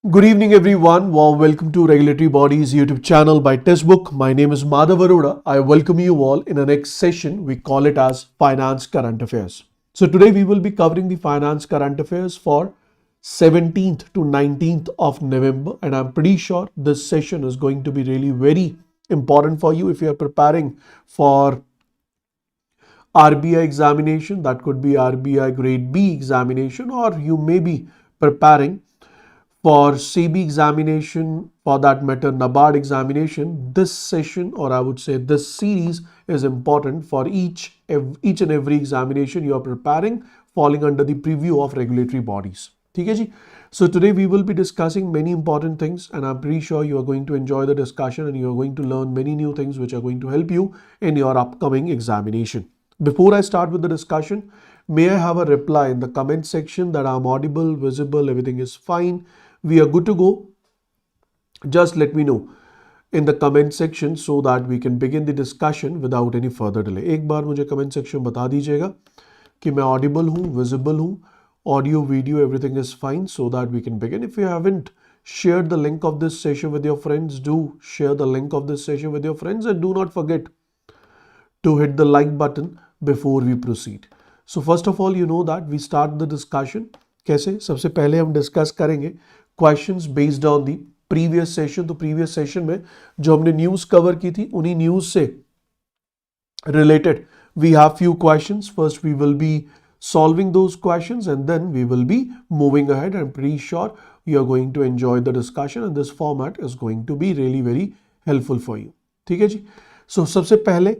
Good evening, everyone. Warm welcome to Regulatory Bodies YouTube channel by Testbook. My name is Madhav Sir. I welcome you all in the next session. We call it as Finance Current Affairs. So today we will be covering the Finance Current Affairs for 17th to 19th of November, and I'm pretty sure this session is going to be really very important for you if you are preparing for RBI examination. That could be RBI Grade B examination, or you may be preparing for SEBI examination, for that matter NABARD examination. This session, or I would say this series, is important for each and every examination you are preparing falling under the preview of regulatory bodies. Okay, ji? So today we will be discussing many important things, and I'm pretty sure you are going to enjoy the discussion and you are going to learn many new things which are going to help you in your upcoming examination. Before I start with the discussion, may I have a reply in the comment section that I'm audible, visible, everything is fine, we are good to go? Just let me know in the comment section so that we can begin the discussion without any further delay. एक बार मुझे comment section बता दीजिएगा कि मैं audible हूँ, visible हूँ, audio, video, everything is fine, so that we can begin. If you haven't shared the link of this session with your friends, do share the link of this session with your friends, and do not forget to hit the like button before we proceed. So first of all, you know that we start the discussion. कैसे? सबसे पहले हम discuss करेंगे questions based on the previous session. तो previous session में जो हमने news cover की थी, उन्हीं न्यूज से related we have few questions. First we will be solving those questions and then we will be moving ahead. I'm pretty sure you are going to enjoy the discussion and this format is going to be really very helpful for you. ठीक है जी? So सबसे पहले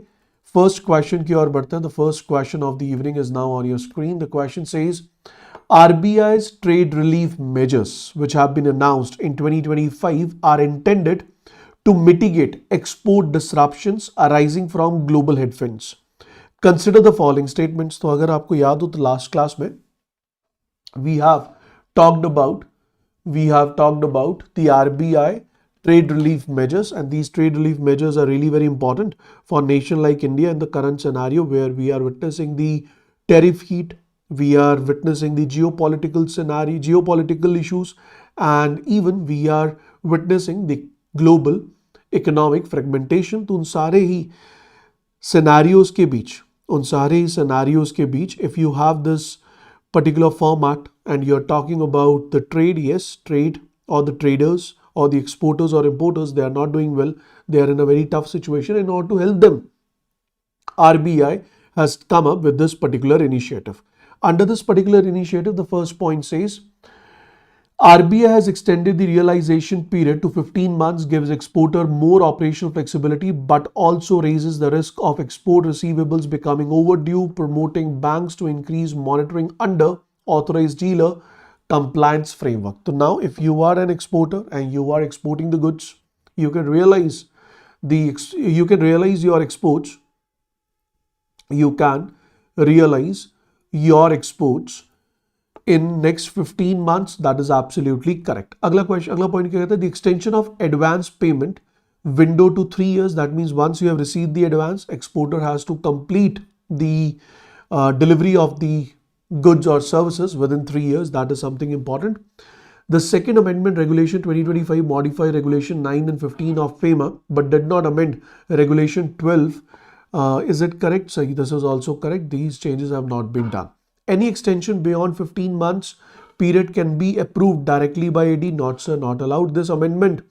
first question की ओर बढ़ते हैं. The first question of the evening is now on your screen. The question says RBI's trade relief measures which have been announced in 2025 are intended to mitigate export disruptions arising from global headwinds. Consider the following statements. तो अगर आपको याद हो तो last class में we have talked about the RBI trade relief measures, and these trade relief measures are really very important for a nation like India in the current scenario where we are witnessing the tariff heat, we are witnessing the geopolitical scenario, geopolitical issues, and even we are witnessing the global economic fragmentation. तो उन सारे ही scenarios के बीच, if you have this particular format and you're talking about the trade, yes, trade or the traders or the exporters or importers, they are not doing well. They are in a very tough situation. In order to help them, RBI has come up with this particular initiative. Under this particular initiative, the first point says, RBI has extended the realization period to 15 months, gives exporter more operational flexibility, but also raises the risk of export receivables becoming overdue, promoting banks to increase monitoring under authorized dealer compliance framework. So now if you are an exporter and you are exporting the goods, you can realize your exports. You can realize your exports in next 15 months. That is absolutely correct. अगला point क्या कहता है? The extension of advance payment window to 3 years. That means once you have received the advance, exporter has to complete the delivery of the goods or services within 3 years. That is something important. The second amendment regulation 2025 modified regulation 9 and 15 of FEMA but did not amend regulation 12. Is it correct? So this is also correct. These changes have not been done. Any extension beyond 15 months period can be approved directly by AD. Not sir, not allowed. This amendment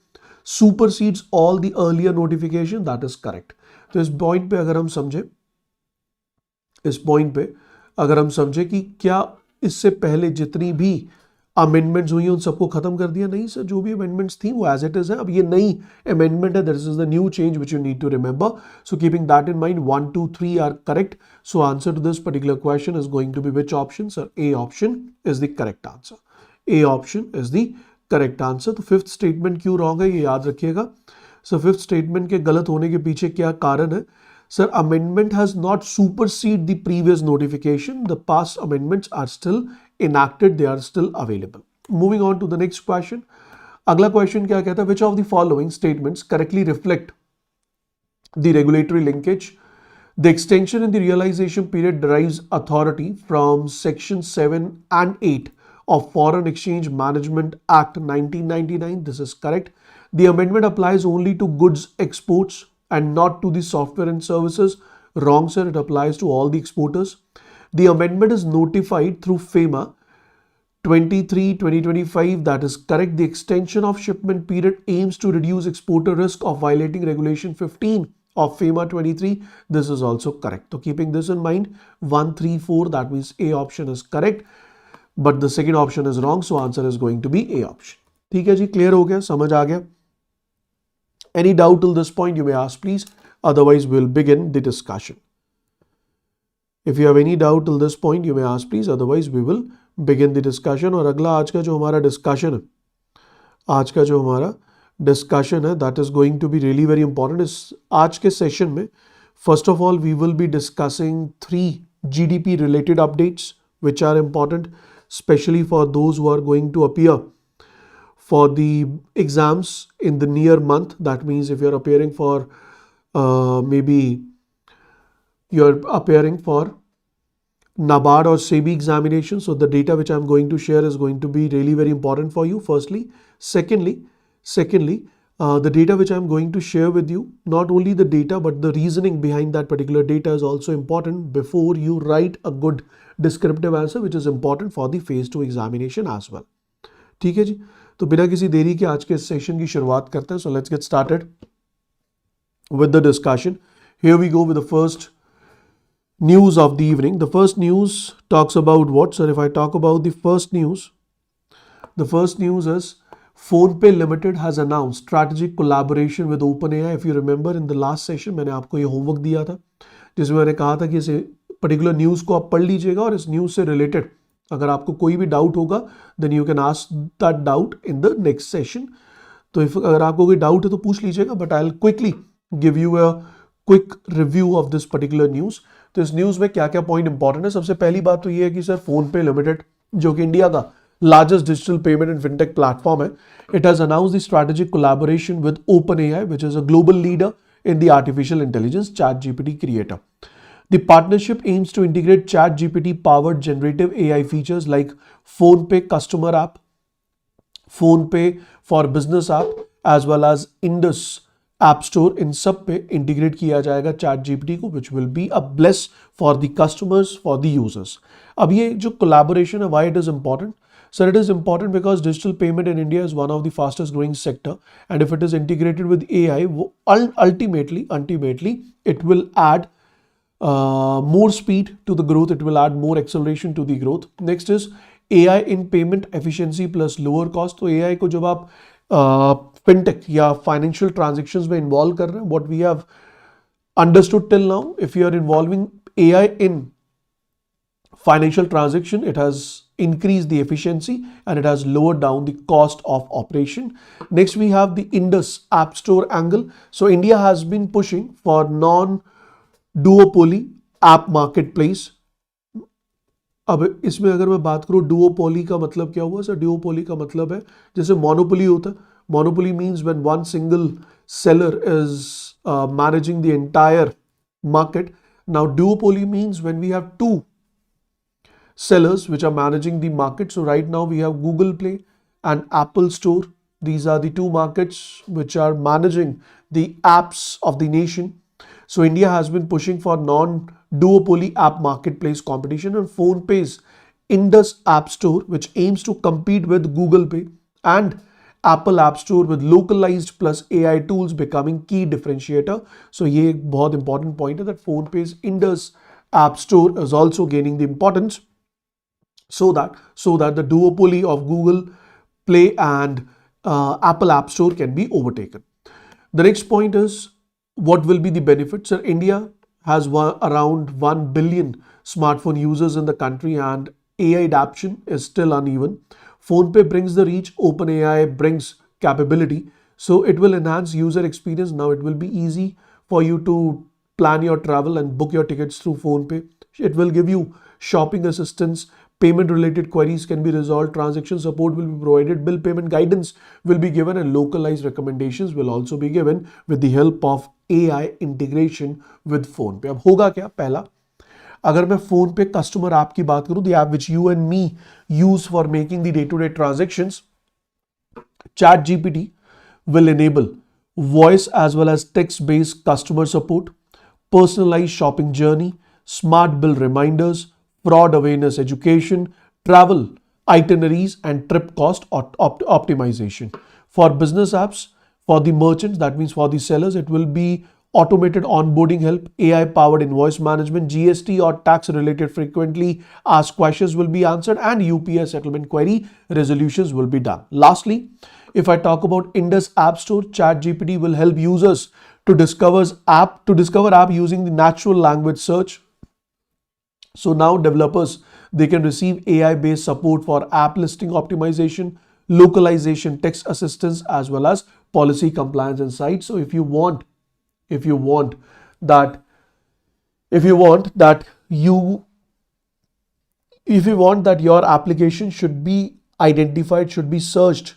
supersedes all the earlier notification. That is correct. तो इस point पे अगर हम समझे कि क्या इससे पहले जितनी भी अमेंडमेंट्स हुई हैं उन सबको खत्म कर दिया? नहीं सर, जो भी अमेंडमेंट्स थी वो एज इट इज है. अब ये नई अमेंडमेंट है. This is the new change which you need to remember. So keeping that in mind, 1, 2, 3 are correct. So answer to this particular question is going to be which option? Sir, A option is the correct answer. A option is the correct answer. तो fifth statement क्यों wrong है ये याद रखिएगा. So fifth statement के गलत होने के पीछे क्या कारण है? Sir, amendment has not superseded the previous notification. The past amendments are still enacted. They are still available. Moving on to the next question. अगला question क्या कहता है? Which of the following statements correctly reflect the regulatory linkage? The extension in the realization period derives authority from section 7 and 8 of Foreign Exchange Management Act 1999. This is correct. The amendment applies only to goods exports and not to the software and services. Wrong, sir. It applies to all the exporters. The amendment is notified through FEMA 23/2025. That is correct. The extension of shipment period aims to reduce exporter risk of violating Regulation 15 of FEMA 23. This is also correct. So keeping this in mind, 1, 3, 4, that means A option is correct. But the second option is wrong. So answer is going to be A option. ठीक है जी, clear हो गया, समझ आ गया? Any doubt till this point you may ask please. Otherwise we'll begin the discussion. If you have any doubt till this point you may ask please. Otherwise we will begin the discussion. और अगला आज का जो हमारा discussion है, आज का जो हमारा डिस्कशन है, that is going to be really very important. इस आज के सेशन में first of all we will be discussing 3 GDP related updates which are important, especially for those who are going to appear for the exams in the near month. That means if you're appearing for maybe you're appearing for NABARD or SEBI examination. So the data which I'm going to share is going to be really very important for you, firstly. Secondly, the data which I'm going to share with you, not only the data, but the reasoning behind that particular data is also important before you write a good descriptive answer, which is important for the phase 2 examination as well. ठीक है जी, तो बिना किसी देरी के आज के session की शुरुआत करते हैं. So let's get started with the discussion. Here we go with the first news of the evening. The first news talks about what, sir? If I talk about the first news is PhonePe Limited has announced strategic collaboration with OpenAI. If you remember in the last session मैंने आपको ये homework दिया था जिसमें मैंने कहा था कि इस पर्टिकुलर न्यूज़ को आप पढ़ लीजिएगा और इस न्यूज़ से रिलेटेड अगर आपको कोई भी डाउट होगा then you can ask that doubt in the next session. तो अगर आपको कोई डाउट है तो पूछ लीजिएगा, but I will quickly give you a quick review of this particular news. तो इस न्यूज़ में क्या क्या पॉइंट इंपॉर्टेंट है. सबसे पहली बात तो ये है कि सर PhonePe लिमिटेड जो कि इंडिया का largest digital payment and fintech platform hai, it has announced the strategic collaboration with OpenAI, which is a global leader in the artificial intelligence ChatGPT creator. The partnership aims to integrate ChatGPT powered generative AI features like PhonePe customer app, PhonePe for business app, as well as Indus App Store. In सब पे integrate किया जाएगा ChatGPT को, which will be a bless for the customers, for the users. अब ये जो collaboration है, why it is important? So it is important because digital payment in India is one of the fastest growing sector, and if it is integrated with AI, ultimately it will add more speed to the growth. It will add more acceleration to the growth. Next is AI in payment efficiency plus lower cost. तो AI को जब आप fintech या financial transactions में involve कर रहे हैं, what we have understood till now, if you are involving AI in financial transaction, it has increased the efficiency and it has lowered down the cost of operation. Next we have the Indus App Store angle. So India has been pushing for non-duopoly app marketplace. अब इसमें अगर मैं बात करूँ duopoly का मतलब क्या हुआ सर? duopoly का मतलब है जैसे monopoly होता है. Monopoly means when one single seller is managing the entire market. Now duopoly means when we have two sellers which are managing the market. So right now we have Google Play and Apple Store. These are the two markets which are managing the apps of the nation. So India has been pushing for non-duopoly app marketplace competition, and PhonePe's Indus App Store, which aims to compete with Google Pay and Apple App Store with localized plus AI tools becoming key differentiator. So ये एक बहुत important point है that PhonePe's Indus App Store is also gaining the importance, so that the duopoly of Google Play and Apple App Store can be overtaken. The next point is what will be the benefits? Sir, India has around 1 billion smartphone users in the country and AI adoption is still uneven. PhonePe brings the reach, OpenAI brings capability, so it will enhance user experience. Now it will be easy for you to plan your travel and book your tickets through PhonePe. It will give you shopping assistance. Payment related queries can be resolved, transaction support will be provided, bill payment guidance will be given, and localized recommendations will also be given with the help of AI integration with PhonePe. अब होगा क्या? पहला, अगर मैं PhonePe customer app की बात करूं, the app which you and me use for making the day-to-day transactions, ChatGPT will enable voice as well as text-based customer support, personalized shopping journey, smart bill reminders, fraud awareness education, travel itineraries, and trip cost optimization. For business apps, for the merchants, that means for the sellers, it will be automated onboarding help, AI powered invoice management, GST or tax related frequently asked questions will be answered, and UPS settlement query resolutions will be done. Lastly, if I talk about Indus App Store, ChatGPT will help users to discover app using the natural language search. So now developers, they can receive AI based support for app listing optimization, localization, text assistance, as well as policy compliance insights. So if you want that if you want that you if you want that your application should be identified, should be searched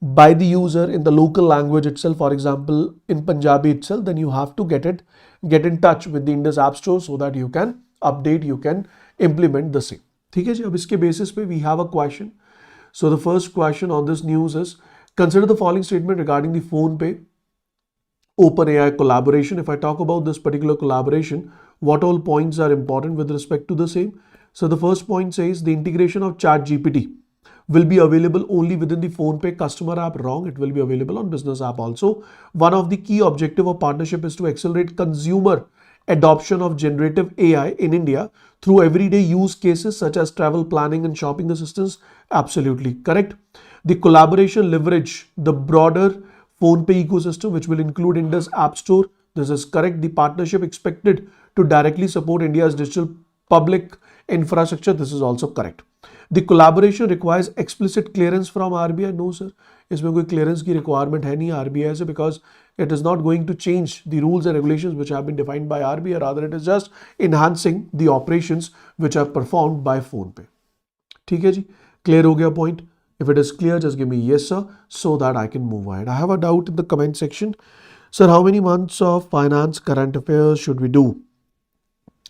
by the user in the local language itself, for example in Punjabi itself, then you have to get in touch with the Indus App Store so that you can update, you can implement the same. ठीक है जी. अब इसके basis पे we have a question. So the first question on this news is, consider the following statement regarding the PhonePe OpenAI collaboration. If I talk about this particular collaboration, what all points are important with respect to the same? So the first point says the integration of ChatGPT will be available only within the PhonePe customer app. Wrong, it will be available on business app also. One of the key objective of partnership is to accelerate consumer adoption of generative AI in India through everyday use cases such as travel planning and shopping assistance. Absolutely correct. The collaboration leverage the broader PhonePe ecosystem, which will include Indus App Store. This is correct. The partnership expected to directly support India's digital public infrastructure. This is also correct. The collaboration requires explicit clearance from RBI. No sir, इसमें कोई clearance की requirement है नहीं RBI से, because it is not going to change the rules and regulations which have been defined by RBI. Rather, it is just enhancing the operations which are performed by PhonePe. ठीक है जी, clear हो गया point? If it is clear, just give me yes sir so that I can move ahead. I have a doubt in the comment section. Sir, how many months of finance current affairs should we do?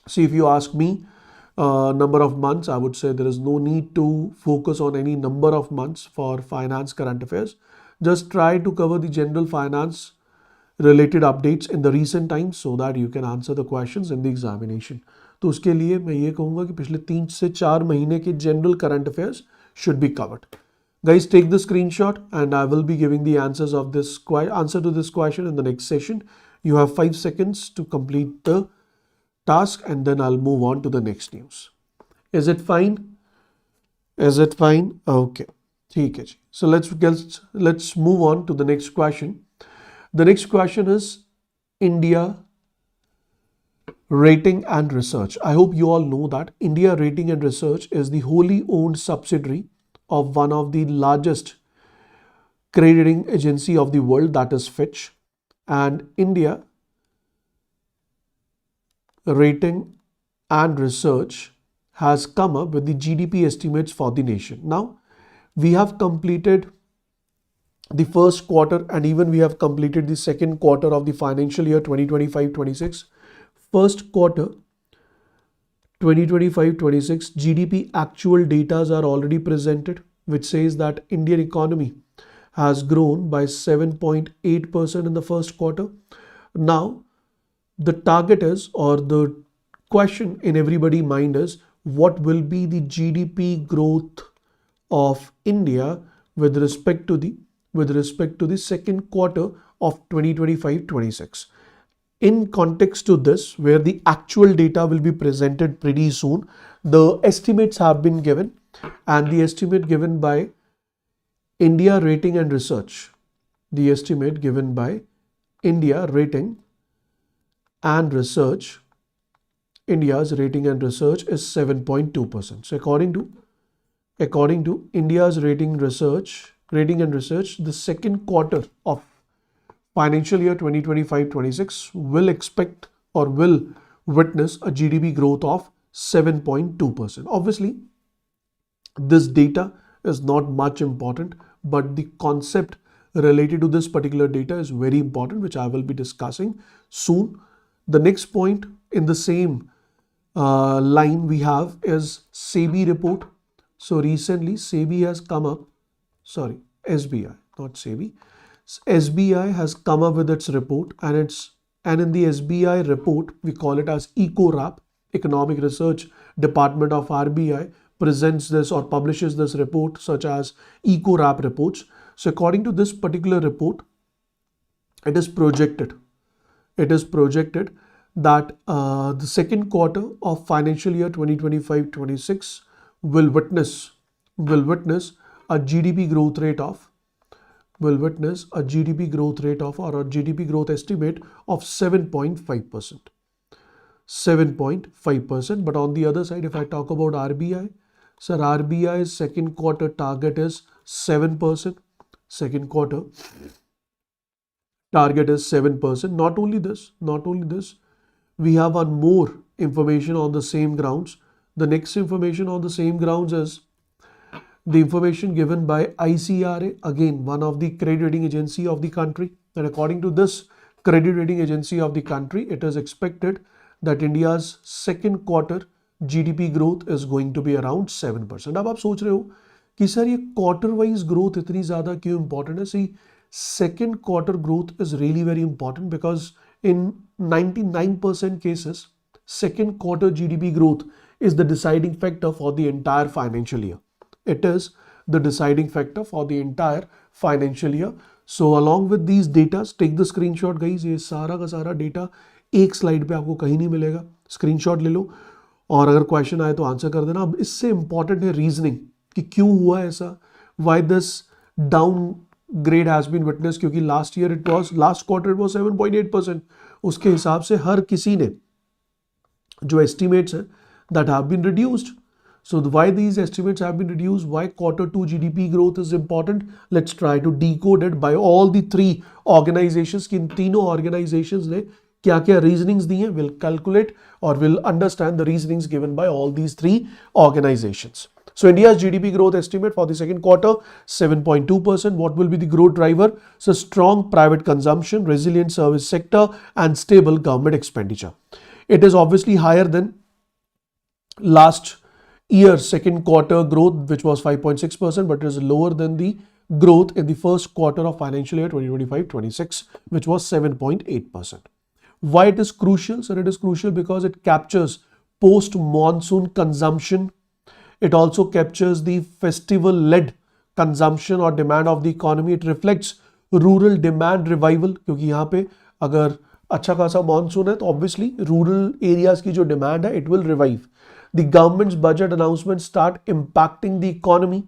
See, if you ask me, number of months, I would say there is no need to focus on any number of months for finance current affairs. Just try to cover the general finance related updates in the recent times so that you can answer the questions in the examination. तो उसके लिए मैं ये कहूँगा कि पिछले 3 से 4 महीने के general current affairs should be covered. Guys, take the screenshot and I will be giving the answers of this answer to this question in the next session. You have 5 seconds to complete the task and then I'll move on to the next news. Is it fine? Is it fine? Okay. ठीक है जी. So let's move on to the next question. The next question is India Rating and Research. I hope you all know that India Rating and Research is the wholly owned subsidiary of one of the largest crediting agency of the world, that is Fitch, and India Rating and Research has come up with the GDP estimates for the nation. Now, we have completed the first quarter and even we have completed the second quarter of the financial year 2025-26. First quarter 2025-26 GDP actual data are already presented, which says that Indian economy has grown by 7.8% in the first quarter. Now, the target is, or the question in everybody's mind is, what will be the GDP growth of India with respect to the second quarter of 2025-26. In context to this, where the actual data will be presented pretty soon, the estimates have been given, and the estimate given by India Rating and Research, the estimate given by India Rating and Research, India's rating and research is 7.2%. So according to India's rating and research, the second quarter of financial year 2025-26 will expect or will witness a GDP growth of 7.2%. Obviously, this data is not much important, but the concept related to this particular data is very important, which I will be discussing soon. The next point in the same line we have is SEBI report. So recently SEBI has come up, sorry, SBI, not SEBI. SBI has come up with its report, and in the SBI report we call it as EcoRap, Economic Research Department of RBI presents this or publishes this report such as EcoRap reports. So according to this particular report, it is projected that the second quarter of financial year 2025-26 will witness a GDP growth rate of or a GDP growth estimate of 7.5%. 7.5%. But on the other side, if I talk about RBI, sir, RBI's second quarter target is 7%. Second quarter target is 7%. Not only this, we have one more information on the same grounds. The next information on the same grounds is the information given by ICRA, again one of the credit rating agency of the country. And according to this credit rating agency of the country, it is expected that India's second quarter GDP growth is going to be around 7%. अब आप सोच रहे हो कि sir ये quarter wise growth इतनी ज़्यादा क्यों इंपॉर्टेंट है? सी second quarter growth is really very important because in 99% cases, second quarter GDP growth is the deciding factor for the entire financial year. It is the deciding factor for the entire financial year. So along with these data, take the screenshot guys. ये सारा का सारा data एक slide पे आपको कहीं नहीं मिलेगा. स्क्रीनशॉट ले लो और अगर क्वेश्चन आए तो आंसर कर देना. अब इससे इंपॉर्टेंट है रीजनिंग कि क्यों हुआ ऐसा, why this downgrade has been witness, क्योंकि लास्ट क्वार्टर इट वाज 7.8%. उसके हिसाब से हर किसी ने जो एस्टिमेट्स हैं that have been reduced. So why these estimates have been reduced, why quarter 2 GDP growth is important, let's try to decode it by all the three organizations. कि इन तीनों organizations ने क्या क्या reasonings दी हैं, we'll calculate or we'll understand the reasonings given by all these three organizations. So India's GDP growth estimate for the second quarter 7.2%. What will be the growth driver? So strong private consumption, resilient service sector and stable government expenditure. It is obviously higher than last year's second quarter growth, which was 5.6%, but it is lower than the growth in the first quarter of financial year 2025-26, which was 7.8%. Why it is crucial? Sir, it is crucial because it captures post-monsoon consumption. It also captures the festival-led consumption or demand of the economy. It reflects rural demand revival, क्योंकि यहाँ पे अगर अच्छा खासा monsoon है तो obviously rural areas की जो डिमांड है it will revive. The governments budget announcement start impacting the economy.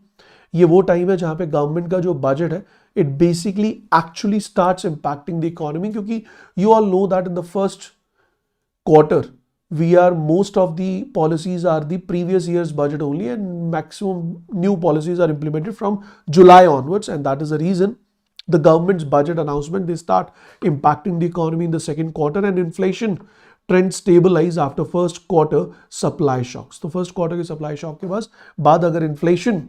ये वो टाइम है जहां पे गवर्नमेंट का जो बजट है it basically actually starts impacting the economy, क्योंकि you all know that in the first quarter most of the policies are the previous year's budget only, and maximum new policies are implemented from July onwards, and that is the reason the government's budget announcement, they start impacting the economy in the second quarter, and inflation trend stabilize after first quarter supply shocks. तो first quarter के supply shock के बाद अगर inflation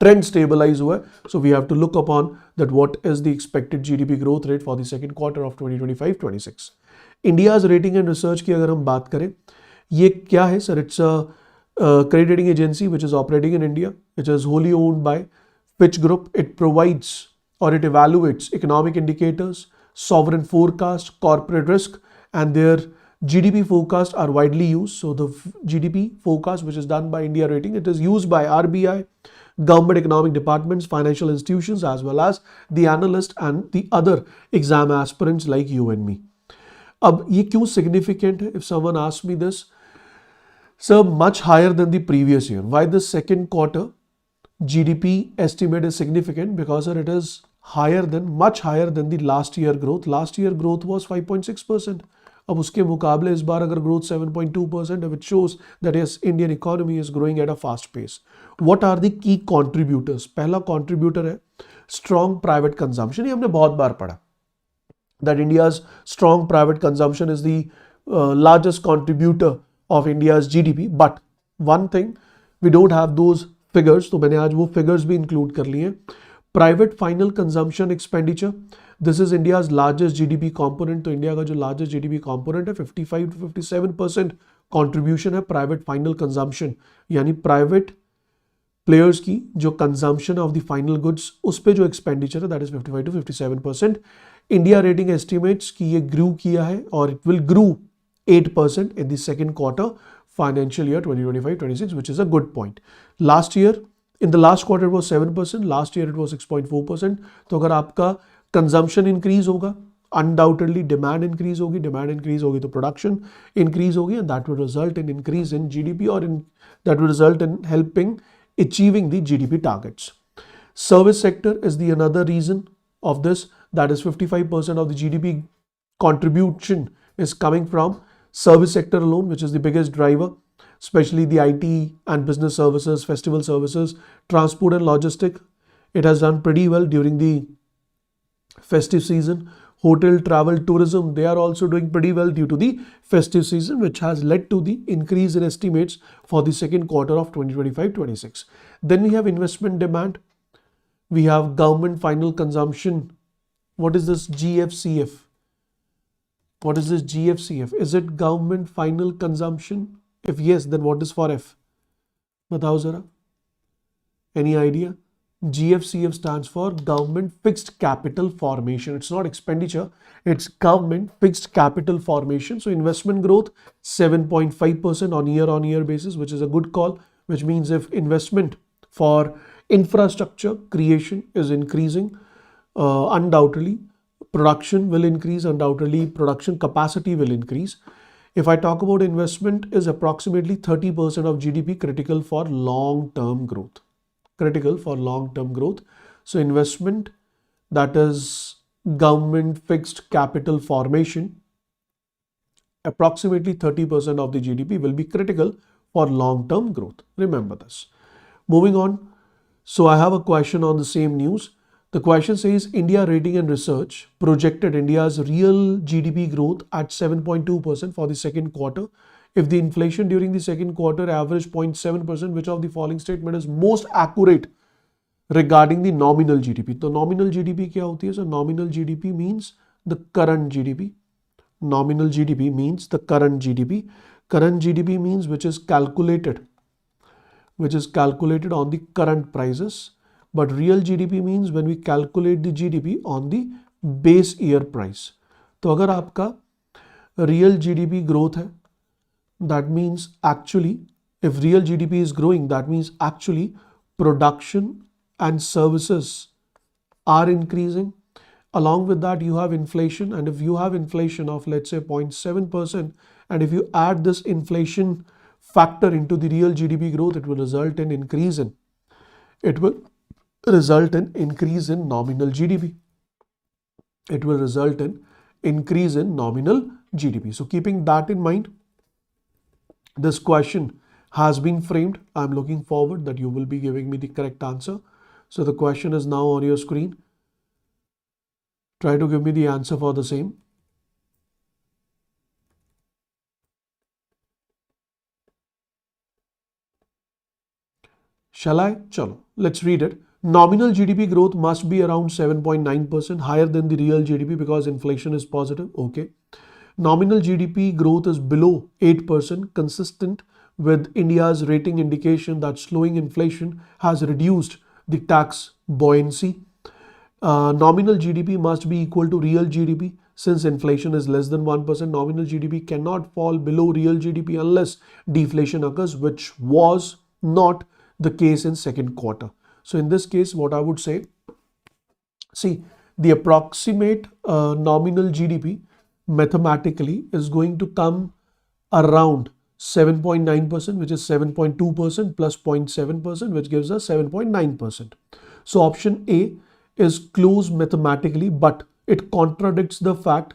trend stabilize हुआ, so we have to look upon that what is the expected GDP growth rate for the second quarter of 2025-26. India's rating and research की अगर हम बात करें, ये क्या है sir? It's a credit rating agency which is operating in India, which is wholly owned by Fitch Group. It provides or it evaluates economic indicators, sovereign forecast, corporate risk, and their GDP forecasts are widely used. So the GDP forecast which is done by India Rating, it is used by RBI, government economic departments, financial institutions, as well as the analyst and the other exam aspirants like you and me. अब ये क्यों significant है? If someone asks me this, sir, much higher than the previous year. Why the second quarter GDP estimate is significant? Because sir, it is much higher than the last year growth. Last year growth was 5.6%. अब उसके मुकाबले इस बार अगर growth 7.2% है, which shows that yes, Indian economy is growing at a fast pace. What are the key contributors? पहला contributor है strong private consumption. ये हमने बहुत बार पढ़ा that India's strong private consumption is the largest contributor of India's GDP. But one thing, we don't have those figures, तो मैंने आज वो figures भी include कर लिए. Private final consumption expenditure, this is India's largest GDP component. तो India का जो largest GDP component है 55 to 57% contribution है private final consumption, यानी private प्लेयर्स की जो consumption of the final goods उस पे जो एक्सपेंडिचर है that is 55 to 57%. India rating estimates कि ये ग्रू किया है और it will grow 8% in the second quarter financial year 2025-26, which is a good point. Last year, in the last quarter it was 7%, last year it was 6.4%. तो अगर आपका consumption increase होगा, undoubtedly demand increase होगी तो production increase होगी, and that will result in increase in GDP or that will result in helping achieving the GDP targets. Service sector is the another reason of this, that is 55% of the GDP contribution is coming from service sector alone, which is the biggest driver, especially the IT and business services, festival services, transport and logistic. It has done pretty well during the festive season. Hotel, travel, tourism, they are also doing pretty well due to the festive season, which has led to the increase in estimates for the second quarter of 2025-26. Then we have investment demand. We have government final consumption. What is this GFCF? What is this GFCF? Is it government final consumption? If yes, then what is for F? बताओ जरा. Any idea? GFCF stands for government fixed capital formation. It's not expenditure, it's government fixed capital formation. So investment growth 7.5% on year basis, which is a good call, which means if investment for infrastructure creation is increasing, undoubtedly production will increase, undoubtedly production capacity will increase. If I talk about investment is approximately 30% of GDP, critical for long-term growth. So investment, that is government fixed capital formation, approximately 30% of the GDP will be critical for long-term growth. Remember this. Moving on. So I have a question on the same news. The question says India Rating and Research projected India's real GDP growth at 7.2% for the second quarter. If the inflation during the second quarter averaged 0.7%, which of the following statement is most accurate regarding the nominal GDP? तो nominal GDP क्या होती है? So nominal GDP means the current GDP. Nominal GDP means the current GDP. Current GDP means which is calculated on the current prices. But real GDP means when we calculate the GDP on the base year price. तो अगर आपका real GDP growth है, that means actually if real GDP is growing, that means actually production and services are increasing. Along with that you have inflation, and if you have inflation of let's say 0.7%, and if you add this inflation factor into the real GDP growth, it will result in increase in nominal GDP. It will result in increase in nominal GDP. So keeping that in mind, this question has been framed. I'm looking forward that you will be giving me the correct answer. So the question is now on your screen. Try to give me the answer for the same. Shall I? Chalo, let's read it. Nominal GDP growth must be around 7.9%, higher than the real GDP because inflation is positive. Okay. Nominal GDP growth is below 8%, consistent with India's rating indication that slowing inflation has reduced the tax buoyancy. Nominal GDP must be equal to real GDP. Since inflation is less than 1%, nominal GDP cannot fall below real GDP unless deflation occurs, which was not the case in second quarter. So in this case, what I would say, see, the approximate nominal GDP mathematically is going to come around 7.9%, which is 7.2% plus 0.7%, which gives us 7.9%. So option A is close mathematically, but it contradicts the fact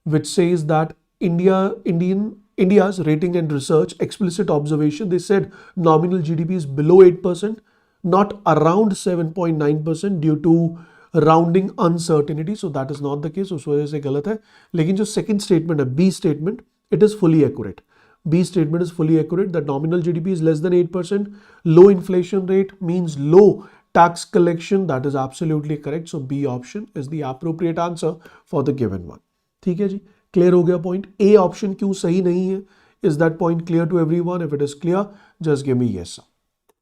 which says that India's rating and research explicit observation, they said nominal GDP is below 8%, not around 7.9% due to rounding uncertainty. So that is not the case. उस वजह से गलत है. लेकिन जो second statement है, B statement, it is fully accurate. B statement is fully accurate that nominal GDP is less than 8%. Low inflation rate means low tax collection. That is absolutely correct. So B option is the appropriate answer for the given one. ठीक है जी, clear हो गया point. A option क्यों सही नहीं है? Is that point clear to everyone? If it is clear, just give me yes.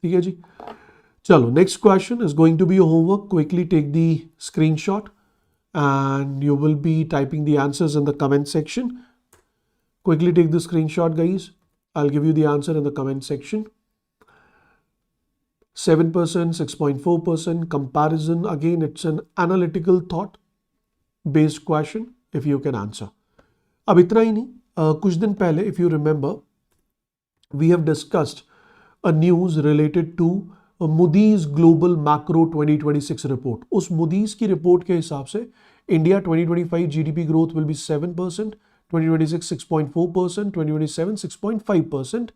ठीक है जी. Chalo, next question is going to be your homework. Quickly take the screenshot and you will be typing the answers in the comment section. Quickly take the screenshot, guys. I'll give you the answer in the comment section. 7%, 6.4%, comparison. Again, it's an analytical thought based question if you can answer. अब इतना ही नहीं, कुछ दिन पहले, if you remember, we have discussed a news related to Moody's Global Macro 2026 report. उस Moody's की report के हिसाब से India 2025 GDP growth will be 7%, 2026 6.4%, 2027 6.5%.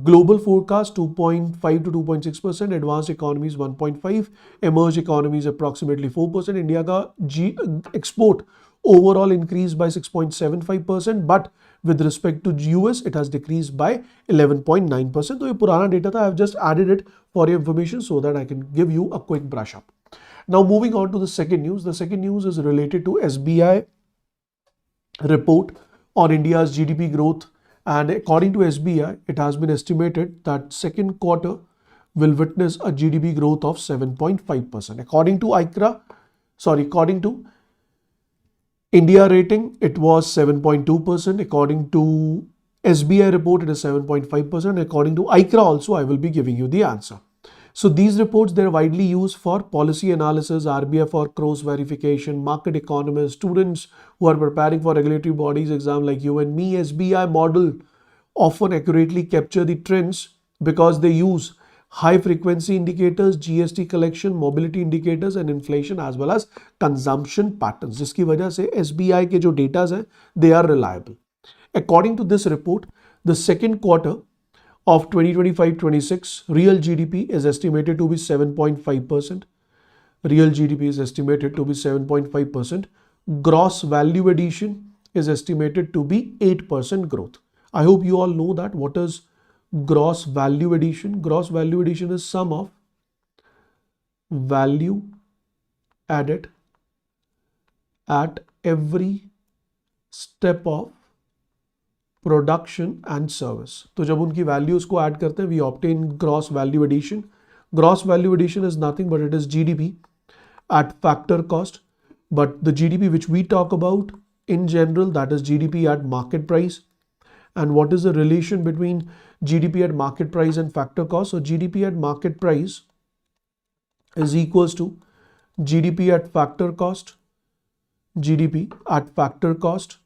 Global forecast 2.5 to 2.6%, advanced economies 1.5, emerged economies approximately 4%. India का export overall increased by 6.75%, but with respect to US, it has decreased by 11.9%. तो ये पुराना data था. I have just added it for your information so that I can give you a quick brush up. Now moving on to the second news. The second news is related to SBI report on India's GDP growth. And according to SBI, it has been estimated that second quarter will witness a GDP growth of 7.5%. According to India rating, it was 7.2%. According to SBI report, it is 7.5%. According to ICRA also, I will be giving you the answer. So these reports, they're widely used for policy analysis, RBI for cross verification, market economists, students who are preparing for regulatory bodies exam like you and me. SBI model often accurately capture the trends because they use high frequency indicators, GST collection, mobility indicators and inflation as well as consumption patterns. जिसकी वजह से SBI के जो data हैं, they are reliable. According to this report, the second quarter of 2025-26, real GDP is estimated to be 7.5%. Real GDP is estimated to be 7.5%. Gross value addition is estimated to be 8% growth. I hope you all know that. What is gross value addition? Gross value addition is sum of value added at every step of production and service. तो जब उनकी values को add करते हैं, we obtain gross value addition. Gross value addition is nothing but it is GDP at factor cost, but the GDP which we talk about in general, that is GDP at market price. And what is the relation between GDP at market price and factor cost? So GDP at market price is equals to GDP at factor cost, GDP at factor cost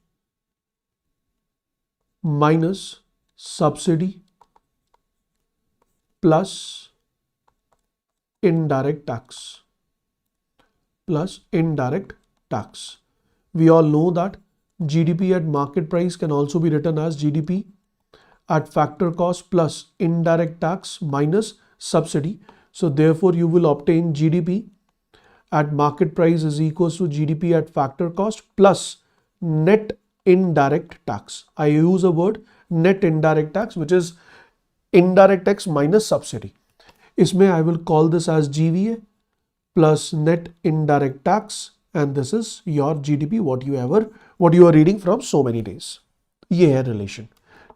minus subsidy plus indirect tax. We all know that GDP at market price can also be written as GDP at factor cost plus indirect tax minus subsidy. So therefore you will obtain GDP at market price is equals to GDP at factor cost plus net indirect tax. I use a word net indirect tax, which is indirect tax minus subsidy. Isme I will call this as GVA plus net indirect tax, and this is your GDP, what you are reading from so many days. ये है relation.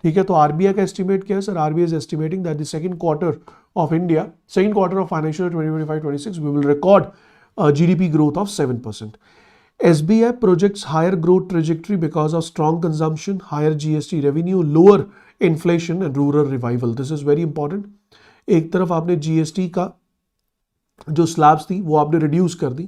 ठीक है, तो RBI का estimate क्या है sir? RBI is estimating that the second quarter of financial year 2025-26 we will record a GDP growth of 7%. SBI projects higher growth trajectory because of strong consumption, higher GST revenue, lower inflation and rural revival. This is very important. एक तरफ आपने GST का जो slabs थी वो आपने reduce कर दी,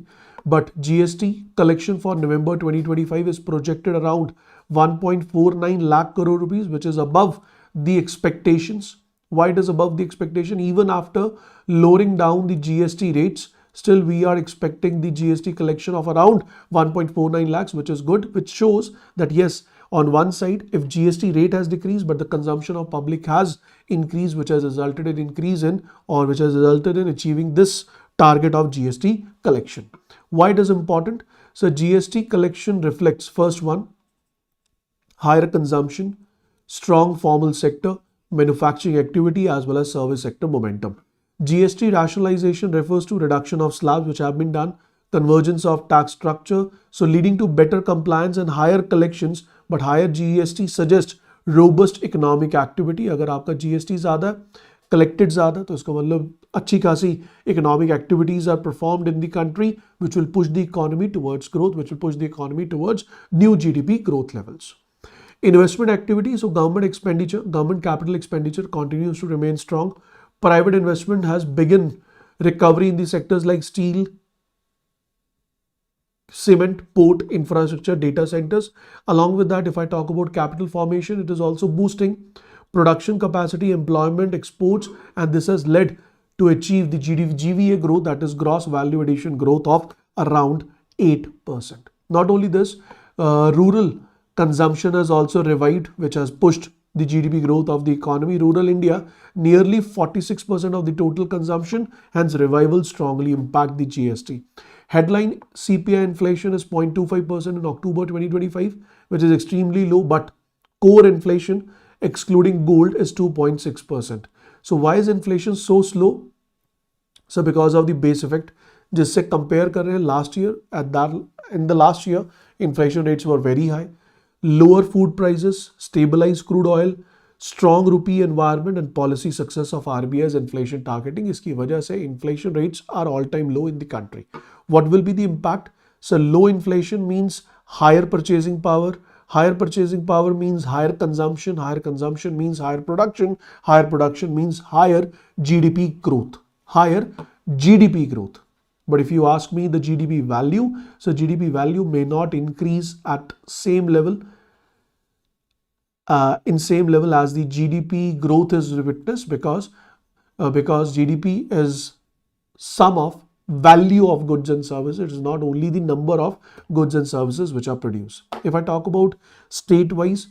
but GST collection for November 2025 is projected around 1.49 lakh crore rupees, which is above the expectations. Why it is above the expectation? Even after lowering down the GST rates, still we are expecting the GST collection of around 1.49 lakhs, which is good, which shows that yes, on one side, if GST rate has decreased, but the consumption of public has increased, which has resulted in achieving this target of GST collection. Why it is important? So GST collection reflects, first one, higher consumption, strong formal sector, manufacturing activity as well as service sector momentum. GST rationalization refers to reduction of slabs which have been done, convergence of tax structure, so leading to better compliance and higher collections, but higher GST suggests robust economic activity. अगर आपका GST ज़्यादा है, collected ज़्यादा, तो इसका मतलब अच्छी खासी economic activities are performed in the country, which will push the economy towards growth, which will push the economy towards new GDP growth levels. Investment activity, so government expenditure, government capital expenditure continues to remain strong. Private investment has begun recovery in the sectors like steel, cement, port, infrastructure, data centers. Along with that, if I talk about capital formation, it is also boosting production capacity, employment, exports, and this has led to achieve the GVA growth, that is gross value addition growth of around 8%. Not only this, rural consumption has also revived, which has pushed the GDP growth of the economy. Rural India, nearly 46% of the total consumption, hence revival strongly impact the GST. Headline CPI inflation is 0.25% in October 2025, which is extremely low, but core inflation excluding gold is 2.6%. So why is inflation so slow? So because of the base effect. जिससे compare कर रहे हैं last year, in the last year inflation rates were very high. Lower food prices, stabilized crude oil, strong rupee environment and policy success of RBI's inflation targeting, इसकी वजह से inflation rates are all time low in the country. What will be the impact? So low inflation means higher purchasing power. Higher purchasing power means higher consumption. Higher consumption means higher production. Higher production means higher GDP growth. Higher GDP growth. But if you ask me the GDP value, so GDP value may not increase at same level, in same level as the GDP growth is witnessed, because GDP is sum of value of goods and services. It is not only the number of goods and services which are produced. If I talk about state-wise,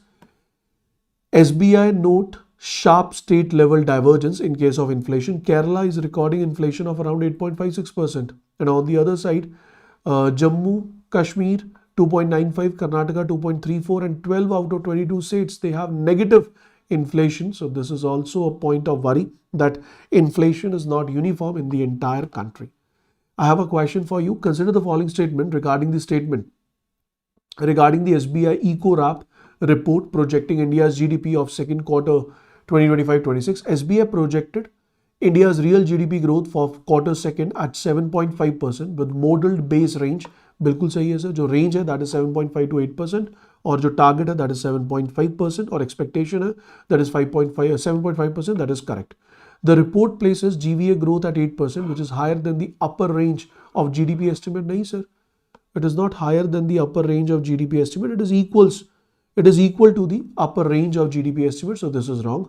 SBI note sharp state level divergence in case of inflation. Kerala is recording inflation of around 8.56%. And on the other side, Jammu, Kashmir 2.95, Karnataka 2.34, and 12 out of 22 states, they have negative inflation. So this is also a point of worry that inflation is not uniform in the entire country. I have a question for you. Consider the following statement regarding the SBI Eco-Rap report projecting India's GDP of second quarter 2025-26. SBI projected India's real GDP growth for quarter second at 7.5% with modeled base range. बिल्कुल सही है sir, जो range है that is 7.5 to 8% और जो target है that is 7.5% और expectation है that is 7.5%, that is correct. The report places GVA growth at 8%, which is higher than the upper range of GDP estimate. नहीं sir, it is not higher than the upper range of GDP estimate. It is equal to the upper range of GDP estimate. So this is wrong.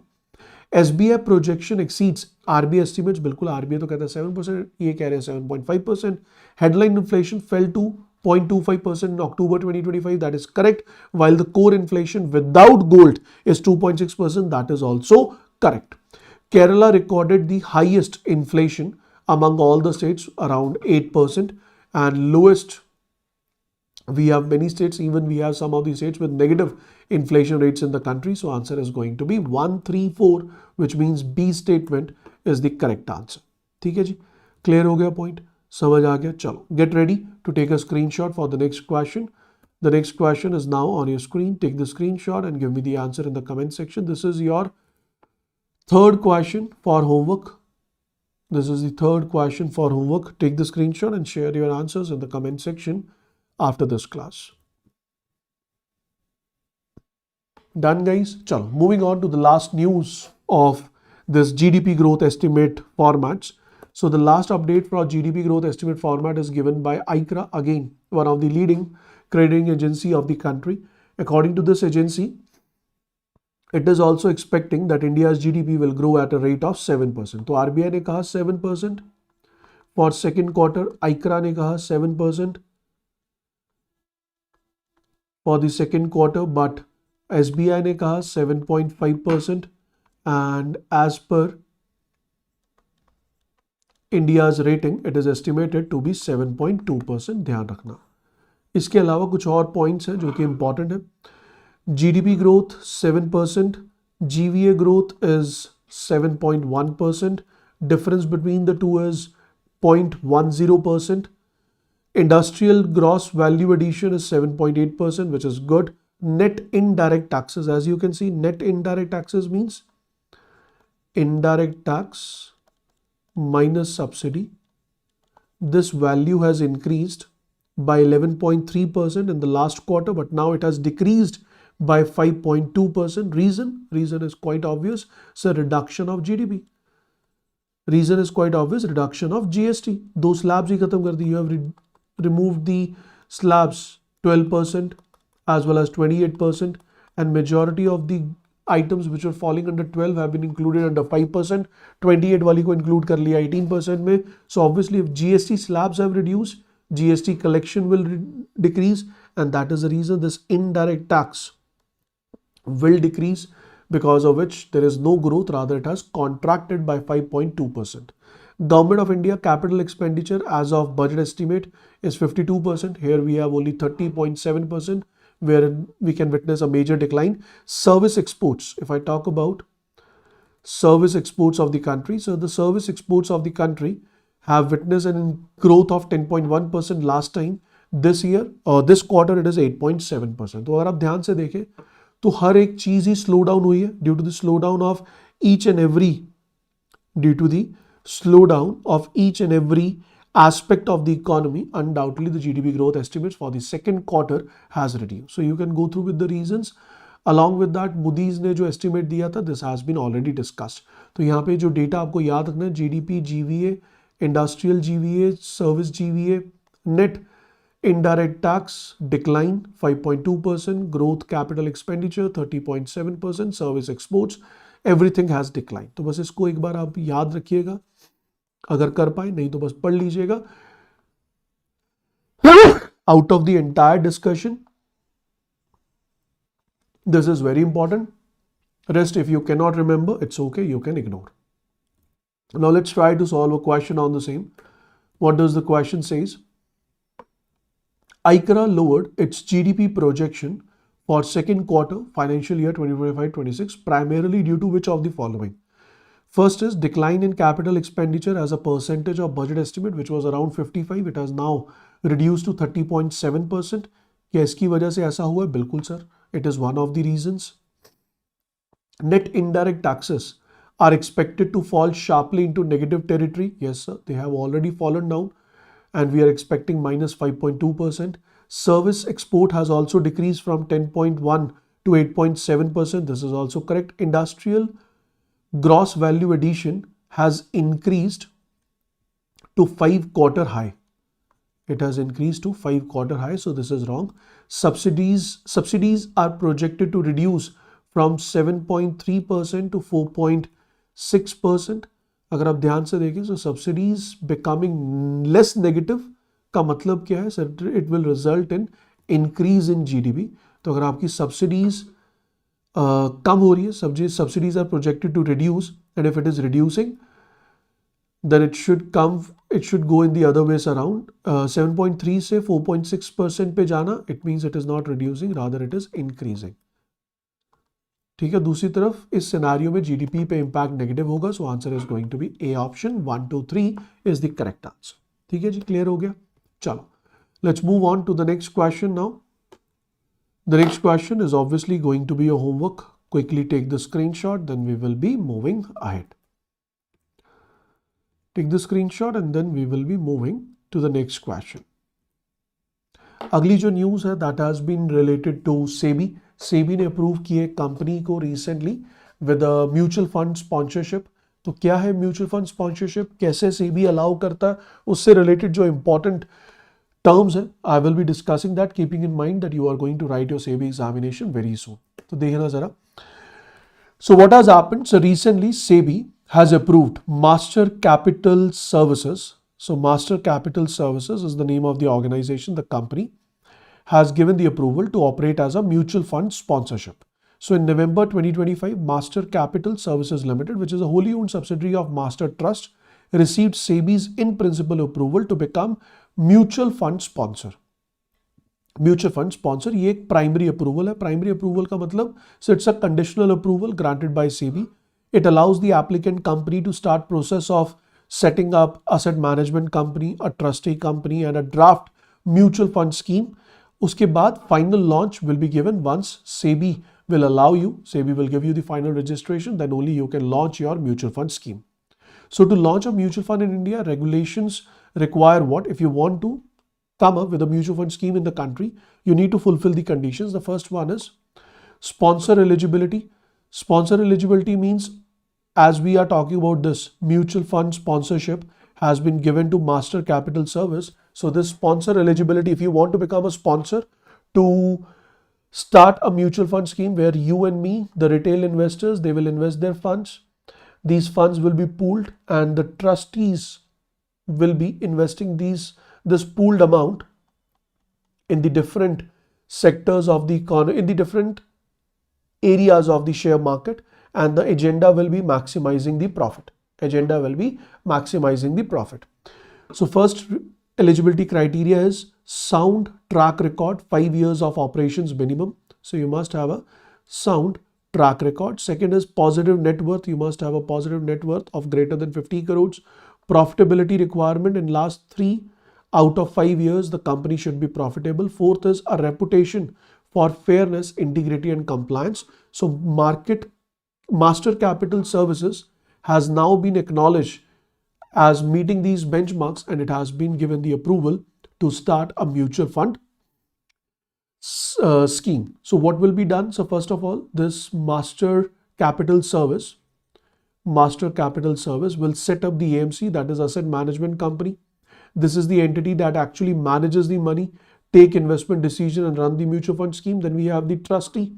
SBI projection exceeds RBI estimates. बिल्कुल RBI तो कहता है 7%, ये कह रहे हैं 7.5%. Headline inflation fell to 0.25% in October 2025. That is correct. While the core inflation without gold is 2.6%. That is also correct. Kerala recorded the highest inflation among all the states, around 8%, and lowest. We have many states, even we have some of these states with negative inflation rates in the country. So answer is going to be 134, which means B statement is the correct answer. ठीक है जी, clear हो गया point, समझ आ गया. चलो, get ready to take a screenshot for the next question. The next question is now on your screen. Take the screenshot and give me the answer in the comment section. This is your third question for homework. This is the third question for homework. Take the screenshot and share your answers in the comment section after this class. Done guys? Chalo, moving on to the last news of this GDP growth estimate formats. So the last update for our GDP growth estimate format is given by ICRA, again one of the leading crediting agency of the country. According to this agency, it is also expecting that India's GDP will grow at a rate of 7%. तो RBI ने कहा 7% for second quarter, ICRA ने कहा 7% for the second quarter, but SBI ने कहा 7.5%, and as per India's rating, it is estimated to be 7.2%. ध्यान रखना. इसके अलावा कुछ और पॉइंट्स हैं जो कि इंपॉर्टेंट है. GDP growth 7%, GVA growth is 7.1%, difference between the two is 0.10%. Industrial gross value addition is 7.8%, which is good. Net indirect taxes, as you can see, net indirect taxes means indirect tax minus subsidy. This value has increased by 11.3% in the last quarter, but now it has decreased by 5.2%. Reason is quite obvious. It's a reduction of GDP. Reason is quite obvious, reduction of GST. दो slabs ही खत्म कर दी. You have removed the slabs 12% as well as 28%, and majority of the items which were falling under 12 have been included under 5%. 28 वाली को include कर लिया 18% में. So obviously if GST slabs have reduced, GST collection will decrease, and that is the reason this indirect tax will decrease, because of which there is no growth, rather it has contracted by 5.2%. Government of India capital expenditure as of budget estimate is 52%. Here we have only 30.7%, where we can witness a major decline. Service exports, if I talk about service exports of the country, so the service exports of the country have witnessed a growth of 10.1% last time. This year or this quarter it is 8.7%. तो अगर आप ध्यान से देखें तो हर एक चीज ही slow down हुई है due to the slow down of each and every aspect of the economy. Undoubtedly the GDP growth estimates for the second quarter has reduced. So you can go through with the reasons. Along with that, Moody's ने जो estimate दिया था, this has been already discussed. तो यहाँ पे जो data आपको याद रखना है, GDP, GVA, industrial GVA, service GVA, net indirect tax decline 5.2%, growth capital expenditure 30.7%, service exports, everything has declined. तो बस इसको एक बार आप याद रखिएगा अगर कर पाए, नहीं तो बस पढ़ लीजिएगा. Out of the entire discussion, this is very important. Rest, if you cannot remember, it's okay, you can ignore. Now let's try to solve a question on the same. What does the question says? ICRA lowered its GDP projection for second quarter financial year 2025-26 primarily due to which of the following? First is decline in capital expenditure as a percentage of budget estimate, which was around 55. It has now reduced to 30.7%. क्या इसकी वजह से ऐसा हुआ? बिल्कुल sir, it is one of the reasons. Net indirect taxes are expected to fall sharply into negative territory. Yes sir, they have already fallen down and we are expecting minus 5.2%. Service export has also decreased from 10.1 to 8.7%. This is also correct. Industrial gross value addition has increased to 5-quarter high. It has increased to 5-quarter high, so this is wrong. Subsidies are projected to reduce from 7.3% to 4.6%. अगर आप ध्यान से देखें, so subsidies becoming less negative का मतलब क्या है? It will result in increase in GDP. तो अगर आपकी subsidies कम हो रही है, subsidies are projected to reduce, and if it is reducing, then it should go in the other ways around. 7.3 से 4.6% पे जाना, it means it is not reducing, rather it is increasing. ठीक है. दूसरी तरफ इस सिनेरियो में GDP पे इम्पैक्ट नेगेटिव होगा, so answer is going to be A option. 1, 2, 3 is the correct answer. ठीक है जी, क्लियर हो गया. चलो, let's move on to the next question now. The next question is obviously going to be your homework. Quickly take the screenshot, then we will be moving ahead. Take the screenshot and then we will be moving to the next question. अगली जो news है that has been related to SEBI. SEBI ने approve किए company को recently with a mutual fund sponsorship. तो क्या है mutual fund sponsorship, कैसे SEBI अलाउ करता है, उससे रिलेटेड जो इंपॉर्टेंट terms है, I will be discussing that, keeping in mind that you are going to write your SEBI examination very soon. तो देखना जरा. So what has happened? So recently SEBI has approved Master Capital Services. So Master Capital Services is the name of the organization. The company has given the approval to operate as a mutual fund sponsorship. So in November 2025, Master Capital Services Limited, which is a wholly owned subsidiary of Master Trust, received SEBI's in-principle approval to become mutual fund sponsor. Mutual fund sponsor ये एक primary approval है. Primary approval का मतलब it's a conditional approval granted by SEBI. It allows the applicant company to start process of setting up asset management company, a trustee company and a draft mutual fund scheme. उसके बाद final launch will be given once SEBI will allow you, SEBI will give you the final registration, then only you can launch your mutual fund scheme. So to launch a mutual fund in India, regulations require what? If you want to come up with a mutual fund scheme in the country, you need to fulfill the conditions. The first one is sponsor eligibility. Sponsor eligibility means, as we are talking about this mutual fund sponsorship has been given to Master Capital Service. So this sponsor eligibility, if you want to become a sponsor to start a mutual fund scheme where you and me, the retail investors, they will invest their funds. These funds will be pooled and the trustees will be investing this pooled amount in the different sectors of the economy, in the different areas of the share market, and the agenda will be maximizing the profit. Agenda will be maximizing the profit. So first eligibility criteria is sound track record, 5 years of operations minimum. So you must have a sound track record. Second is positive net worth. You must have a positive net worth of greater than 50 crores. Profitability requirement in last 3 out of 5 years, the company should be profitable. Fourth is a reputation for fairness, integrity and compliance. So Master Capital Services has now been acknowledged as meeting these benchmarks and it has been given the approval to start a mutual fund scheme. So what will be done? So first of all, this Capital Service will set up the AMC, that is Asset Management Company. This is the entity that actually manages the money, take investment decision and run the mutual fund scheme. Then we have the trustee.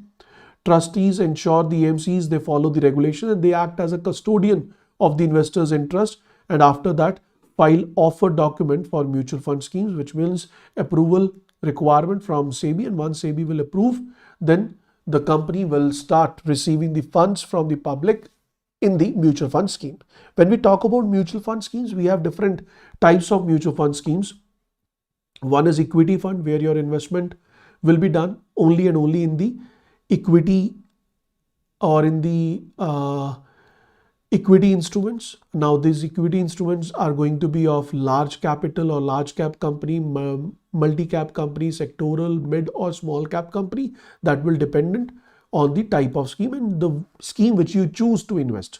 Trustees ensure the AMCs, they follow the regulation and they act as a custodian of the investor's interest. And after that, file offer document for mutual fund schemes, which means approval requirement from SEBI. And once SEBI will approve, then the company will start receiving the funds from the public in the mutual fund scheme. When we talk about mutual fund schemes, we have different types of mutual fund schemes. One is equity fund, where your investment will be done only and only in the equity or in the equity instruments. Now these equity instruments are going to be of large capital or large cap company, multi-cap company, sectoral, mid or small cap company. That will dependent on the type of scheme and the scheme which you choose to invest.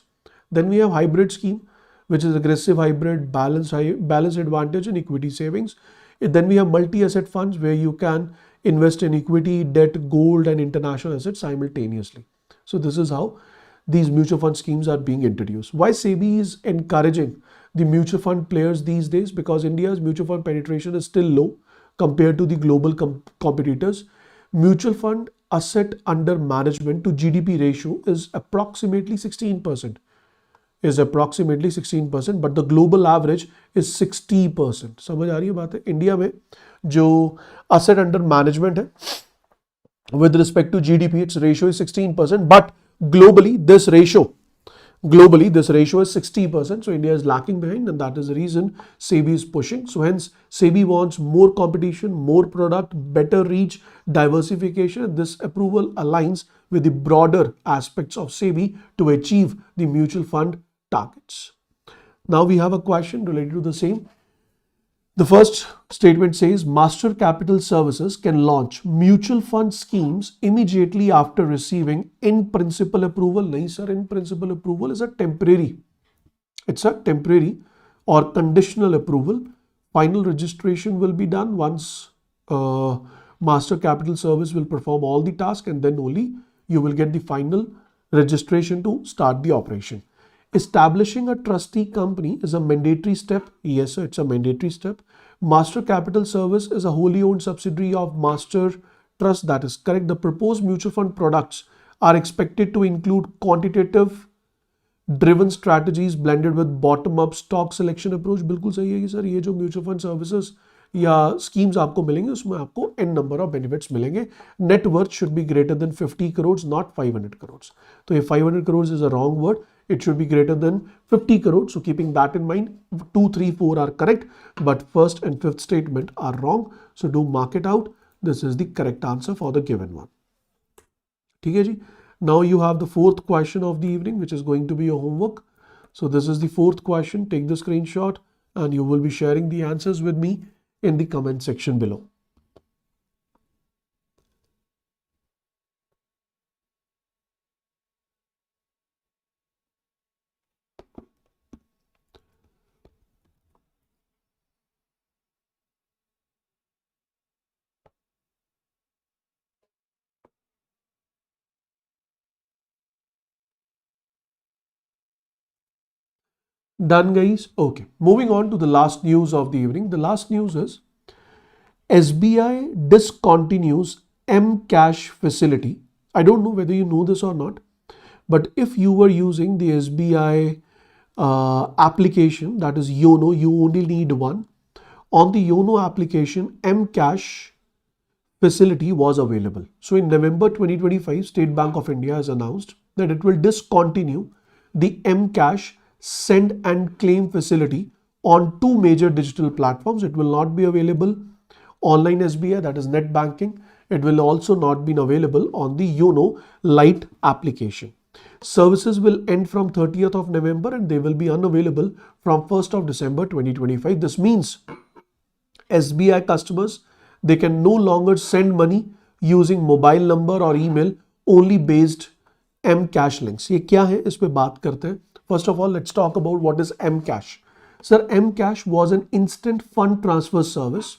Then we have hybrid scheme, which is aggressive hybrid, balance advantage and equity savings. Then we have multi-asset funds, where you can invest in equity, debt, gold and international assets simultaneously. So this is how these mutual fund schemes are being introduced. Why SEBI is encouraging the mutual fund players these days? Because India's mutual fund penetration is still low compared to the global competitors. Mutual fund asset under management to GDP ratio is approximately 16%. But the global average is 60%. समझ आ रही है बात है? India में जो asset under management है, with respect to GDP, its ratio is 16%, but globally this ratio is 60%. So India is lacking behind, and that is the reason SEBI is pushing. So hence SEBI wants more competition, more product, better reach, diversification. This approval aligns with the broader aspects of SEBI to achieve the mutual fund targets. Now we have a question related to the same. The first statement says Master Capital Services can launch mutual fund schemes immediately after receiving in-principle approval. Nahi sir, in-principle approval is a temporary. It's a temporary or conditional approval. Final registration will be done once Master Capital Service will perform all the tasks, and then only you will get the final registration to start the operation. Establishing a trustee company is a mandatory step. Yes, sir, it's a mandatory step. Master Capital Service is a wholly owned subsidiary of Master Trust. That is correct. The proposed mutual fund products are expected to include quantitative driven strategies blended with bottom-up stock selection approach. बिल्कुल सही है कि sir ये जो mutual fund services या schemes आपको मिलेंगे उसमें आपको n नंबर ऑफ बेनिफिट्स मिलेंगे. Net worth should be greater than 50 crore, not 500 crore. तो ये 500 crore is a wrong word. It should be greater than 50 crores. So keeping that in mind, 2, 3, 4 are correct, but first and fifth statement are wrong. So do mark it out. This is the correct answer for the given one. Okay, ji? Now you have the fourth question of the evening, which is going to be your homework. So this is the fourth question. Take the screenshot and you will be sharing the answers with me in the comment section below. Done, guys? Okay. Moving on to the last news of the evening. The last news is SBI discontinues M Cash facility. I don't know whether you know this or not, but if you were using the SBI application, that is YONO, you only need one. On the YONO application, M Cash facility was available. So in November 2025, State Bank of India has announced that it will discontinue the M Cash send and claim facility on two major digital platforms. It will not be available online SBI, that is net banking. It will also not be available on the YONO Lite application. Services will end from 30th of November and they will be unavailable from 1st of December 2025. This means SBI customers, they can no longer send money using mobile number or email only based M Cash links. ये क्या है, इस पे बात करते हैं. First of all, let's talk about what is M Cash. Sir, M Cash was an instant fund transfer service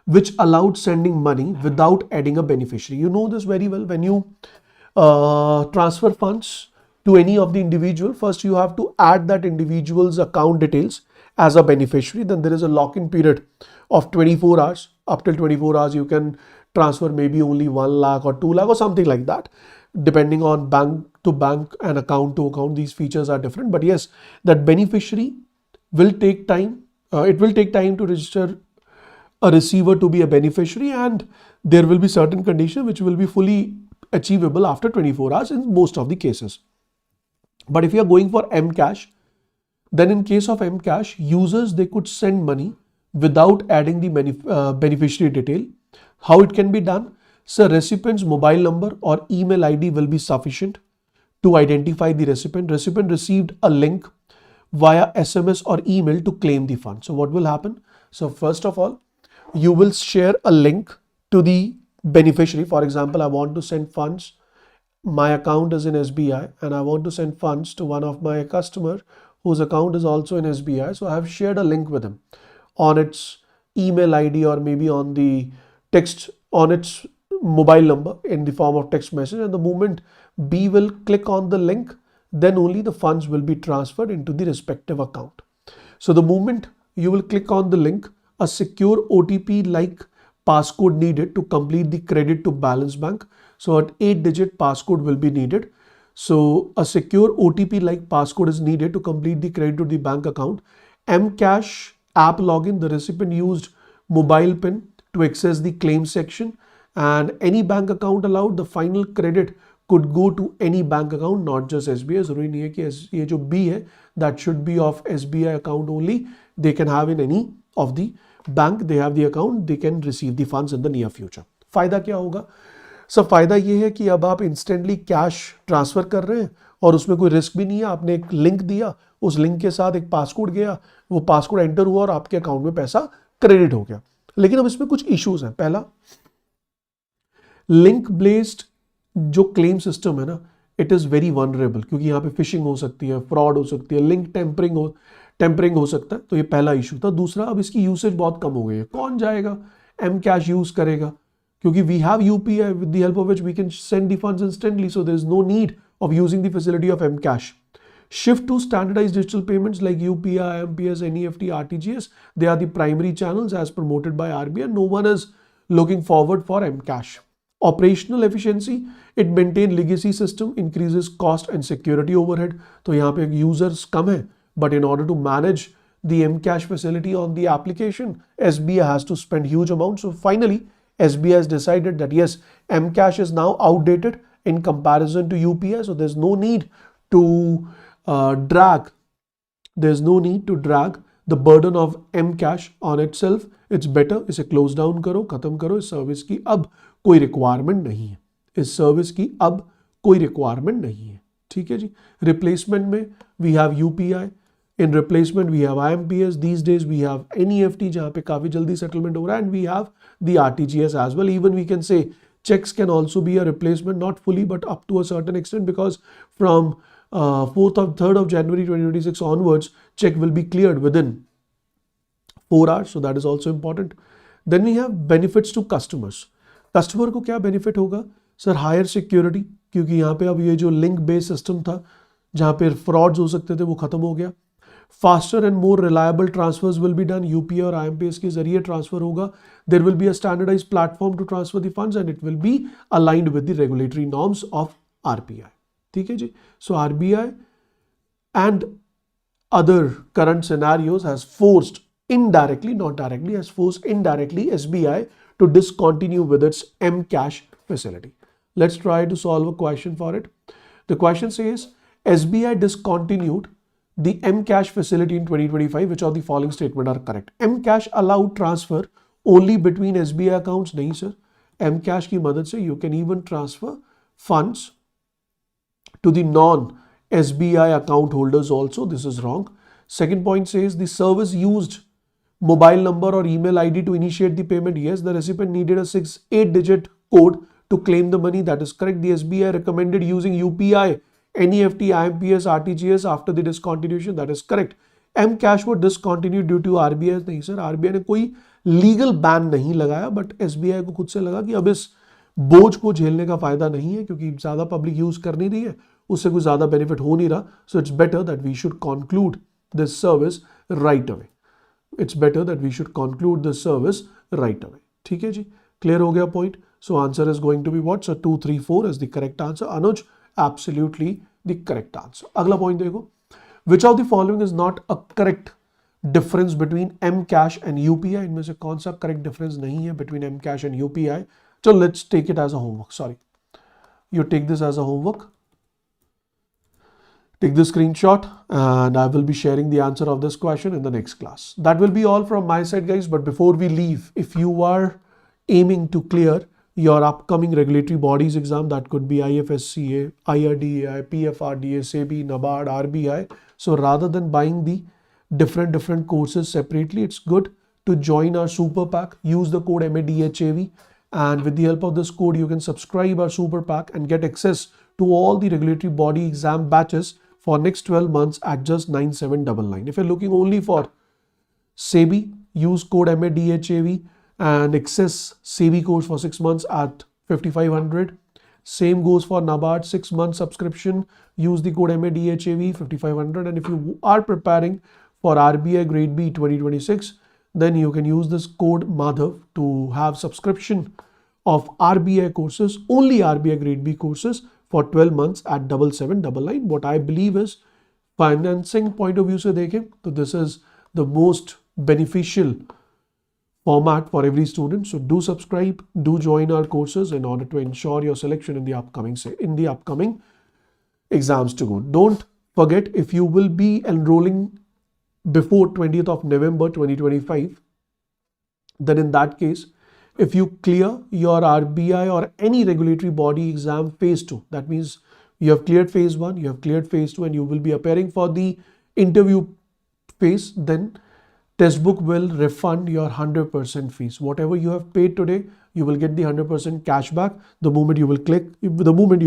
which allowed sending money without adding a beneficiary. You know this very well. When you transfer funds to any of the individual, first you have to add that individual's account details as a beneficiary. Then there is a lock-in period of 24 hours. Up till 24 hours, you can transfer maybe only 1 lakh or 2 lakh or something like that. Depending on bank to bank and account to account, these features are different. But yes, that beneficiary will take time. It will take time to register a receiver to be a beneficiary, and there will be certain conditions which will be fully achievable after 24 hours in most of the cases. But if you are going for M Cash, then in case of M Cash, users, they could send money without adding the beneficiary detail. How it can be done? So recipient's mobile number or email ID will be sufficient to identify the recipient. Recipient received a link via SMS or email to claim the fund. So what will happen? So first of all, you will share a link to the beneficiary. For example, I want to send funds. My account is in SBI and I want to send funds to one of my customer whose account is also in SBI. So I have shared a link with him on its email ID or maybe on the text, on its mobile number in the form of text message. And the moment B will click on the link, then only the funds will be transferred into the respective account. So the moment you will click on the link, a secure OTP like passcode needed to complete the credit to balance bank. So an 8-digit passcode will be needed. So a secure OTP like passcode is needed to complete the credit to the bank account. M Cash app login, the recipient used mobile PIN to access the claim section, and any bank account allowed. The final credit could go to any bank account, not just SBI. जरूरी नहीं है कि ये जो B है, that should be of SBI account only. They can have in any of the bank. They have the account. They can receive the funds in the near future. फायदा क्या होगा? सब फायदा ये है कि अब आप इंस्टेंटली कैश ट्रांसफर कर रहे हैं और उसमें कोई रिस्क भी नहीं है. आपने एक लिंक दिया, उस लिंक के साथ एक पासकोड गया, वो पासकोड एंटर हुआ और आपके अकाउंट में पैसा क्रेडिट हो गया. लेकिन अब इसमें कुछ इश्यूज हैं. पहला, लिंक बेस्ड जो क्लेम सिस्टम है ना, इट इज वेरी वनरेबल, क्योंकि यहाँ पे फिशिंग हो सकती है, फ्रॉड हो सकती है, लिंक टेम्परिंग हो सकता है. तो ये पहला इशू था. दूसरा, अब इसकी यूसेज बहुत कम हो गई है. कौन जाएगा एम कैश यूज करेगा? क्योंकि we have UPI with the help of which we can send the funds instantly, so there is no need of using the facility of M Cash. Shift to standardized digital payments like UPI, MPS, NEFT, RTGS. They are the primary channels as promoted by RBI. No one is looking forward for M Cash. Operational efficiency, it maintain legacy system, increases cost and security overhead. तो यहाँ पे users कम है, but in order to manage the M Cash facility on the application, SBI has to spend huge amounts. So finally, SBI has decided that yes, M Cash is now outdated in comparison to UPI, so there's no need to drag the burden of M Cash on itself. It's better इसे close down करो, खत्म करो. इस service की अब कोई requirement नहीं है. इस सर्विस की अब कोई रिक्वायरमेंट नहीं है. ठीक है जी. रिप्लेसमेंट में we have UPI, in replacement we have IMPS, these days we have NEFT जहाँ पे काफी जल्दी सेटलमेंट हो रहा है, and we have the RTGS as well. Even we can say checks can also be a replacement, not fully, but up to a certain extent, because from 3rd of January 2026 onwards, check will be cleared within 4 hours. So that is also important. Then we have benefits to customers. Customer को क्या benefit होगा? Sir, higher security, क्योंकि यहाँ पे अब ये जो link based system था, जहाँ पे frauds हो सकते थे, वो खत्म हो गया. faster and more reliable transfers will be done. UPI और IMPS के जरिए transfer होगा. There will be a standardized platform to transfer the funds and it will be aligned with the regulatory norms of RBI. ठीक है जी. So RBI and other current scenarios has forced indirectly, not directly, has forced indirectly SBI to discontinue with its M-Cash facility. Let's try to solve a question for it. The question says SBI discontinued the M-Cash facility in 2025. Which of the following statement are correct? M-Cash allowed transfer only between SBI accounts. नहीं sir. M-Cash की मदद से you can even transfer funds to the non-SBI account holders also. This is wrong. Second point says the service used mobile number or email ID to initiate the payment. Yes, the recipient needed a 8-digit code to claim the money. That is correct. The SBI recommended using UPI, NEFT, IMPS, RTGS after the discontinuation. That is correct. M-Cash was discontinued due to RBI. नहीं sir, RBI ने कोई legal ban नहीं लगाया, but SBI को खुद से लगा कि अब इस बोझ को झेलने का फायदा नहीं है क्योंकि ज्यादा पब्लिक यूज कर नहीं रही है, उससे कोई ज्यादा बेनिफिट हो नहीं रहा. So it's better that we should conclude this service right away. It's better that we should conclude the service right away. ठीक है जी, clear हो गया point. So answer is going to be what? So 2, 3, 4 is the correct answer. Anuj, absolutely the correct answer. अगला point देखो. Which of the following is not a correct difference between M-Cash and UPI? इनमें से कौन सा correct difference नहीं है between M-Cash and UPI? So let's take it as a homework. Sorry, you take this as a homework. Take the screenshot and I will be sharing the answer of this question in the next class. That will be all from my side, guys. But before we leave, if you are aiming to clear your upcoming regulatory bodies exam, that could be IFSCA, IRDAI, PFRDA, SEBI, NABARD, RBI. So rather than buying the different courses separately, it's good to join our super pack. Use the code MADHAV, and with the help of this code, you can subscribe our super pack and get access to all the regulatory body exam batches for next 12 months at just 9799. If you're looking only for SEBI, use code MADHAV and access SEBI course for 6 months at 5500. Same goes for NABARD 6-month subscription. Use the code MADHAV 5500. And if you are preparing for RBI Grade B 2026, then you can use this code Madhav to have subscription of RBI courses, only RBI Grade B courses, for 12 months at 7799. What I believe is, financing point of view से देखें तो this is the most beneficial format for every student. So do subscribe, do join our courses in order to ensure your selection in the upcoming exams to go. Don't forget, if you will be enrolling before 20th of November 2025, then in that case, if you clear your RBI or any regulatory body exam phase 2, that means you have cleared phase 1, you have cleared phase 2, and you will be appearing for the interview phase, then Testbook will refund your 100% fees. Whatever you have paid today, you will get the 100% cash back the moment you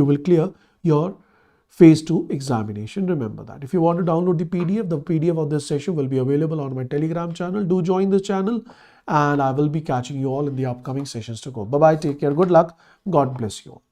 will clear your phase 2 examination. Remember that. If you want to download the PDF of this session will be available on my Telegram channel. Do join this channel, and I will be catching you all in the upcoming sessions to go. Bye-bye. Take care. Good luck. God bless you all.